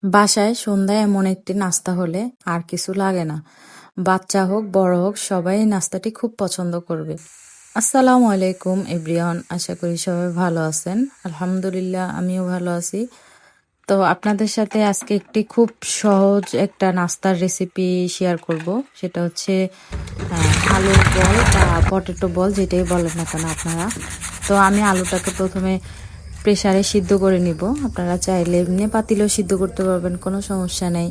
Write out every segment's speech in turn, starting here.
বাসায় সন্ধ্যায় এমন একটি নাস্তা হলে আর কিছু লাগে না। বাচ্চা হোক বড় হোক সবাই এই নাস্তাটি খুব পছন্দ করবে। আসসালামু আলাইকুম এভরিওয়ান, আশা করি সবাই ভালো আছেন। আলহামদুলিল্লাহ আমিও ভালো আছি। তো আপনাদের সাথে আজকে একটি খুব সহজ একটা নাস্তার রেসিপি শেয়ার করব। সেটা হচ্ছে আলুর বল বা পটেটো বল, যেটাই বলেন না কেন আপনারা। তো আমি আলুটাকে প্রথমে প্রেসারে সিদ্ধ করে নিব। আপনারা চাইলে এমনি পাতিলেও সিদ্ধ করতে পারবেন, কোনো সমস্যা নেই।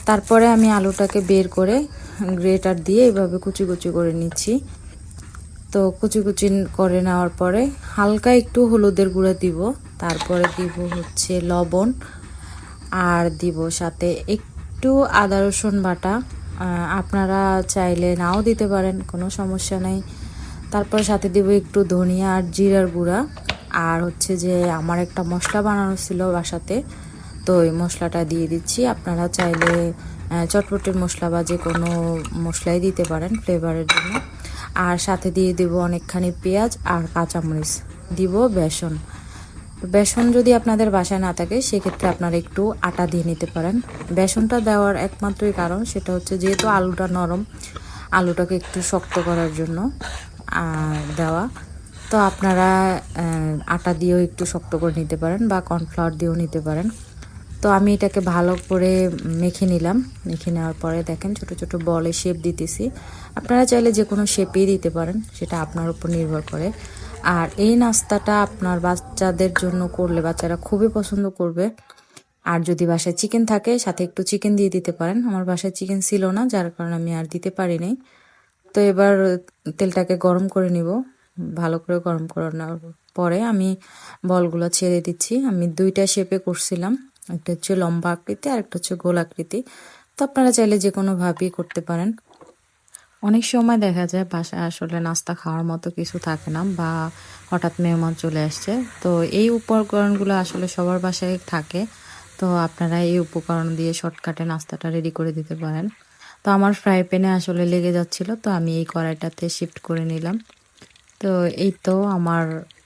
তারপরে আমি আলুটাকে বের করে গ্রেটার দিয়ে এভাবে কুচি কুচি করে নিচ্ছি। তো কুচি কুচি করে নেওয়ার পরে হালকা একটু হলুদের গুঁড়া দিব, তারপরে দিব হচ্ছে লবণ, আর দিব সাথে একটু আদা রসুন বাটা। আপনারা চাইলে নাও দিতে পারেন, কোনো সমস্যা নেই। তারপর সাথে দিব একটু ধনিয়া আর জিরার গুঁড়া। আর হচ্ছে যে আমার একটা মশলা বানানো ছিল বাসাতে, তো ওই মশলাটা দিয়ে দিচ্ছি। আপনারা চাইলে চটপটির মশলা বা যে কোনো মশলাই দিতে পারেন ফ্লেভারের জন্য। আর সাথে দিয়ে দেব অনেকখানি পেঁয়াজ আর কাঁচামরিচ, দিব বেসন। বেসন যদি আপনাদের বাসায় না থাকে সেক্ষেত্রে আপনারা একটু আটা দিয়ে নিতে পারেন। বেসনটা দেওয়ার একমাত্রই কারণ সেটা হচ্ছে যেহেতু আলুটা নরম, আলুটাকে একটু শক্ত করার জন্য দেওয়া। তো আপনারা আটা দিয়েও একটু শক্ত করে নিতে পারেন বা কর্নফ্লাওয়ার দিয়েও নিতে পারেন। তো আমি এটাকে ভালো করে মেখে নিলাম। মেখে নেওয়ার পরে দেখেন ছোট ছোট বলে শেপ দিতেছি। আপনারা চাইলে যে কোনো শেপেই দিতে পারেন, সেটা আপনার উপর নির্ভর করে। আর এই নাস্তাটা আপনার বাচ্চাদের জন্য করলে বাচ্চারা খুবই পছন্দ করবে। আর যদি বাসায় চিকেন থাকে সাথে একটু চিকেন দিয়ে দিতে পারেন। আমার বাসায় চিকেন ছিল না, যার কারণে আমি আর দিতে পারি নাই। তো এবার তেলটাকে গরম করে নিব। ভালো করে গরম করানোর পরে আমি বলগুলো ছেড়ে দিচ্ছি। আমি দুইটা শেপে করছিলাম, একটা হচ্ছে লম্বা আকৃতি আর একটা হচ্ছে গোল আকৃতি। তো আপনারা চাইলে যে কোনোভাবেই করতে পারেন। অনেক সময় দেখা যায় বাসায় আসলে নাস্তা খাওয়ার মতো কিছু থাকে না, বা হঠাৎ মেহমান চলে আসছে, তো এই উপকরণগুলো আসলে সবার বাসায় থাকে। তো আপনারা এই উপকরণ দিয়ে শর্টকাটে নাস্তাটা রেডি করে দিতে পারেন। তো আমার ফ্রাই প্যানে আসলে লেগে যাচ্ছিল, তো আমি এই কড়াইটাতে শিফট করে নিলাম। তো এই তো আমার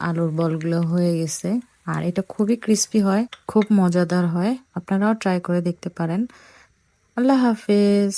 আলুর বলগুলো হয়ে গেছে। আর এটা খুবই ক্রিস্পি হয়, খুব মজাদার হয়। আপনারাও ট্রাই করে দেখতে পারেন। আল্লাহ হাফেজ।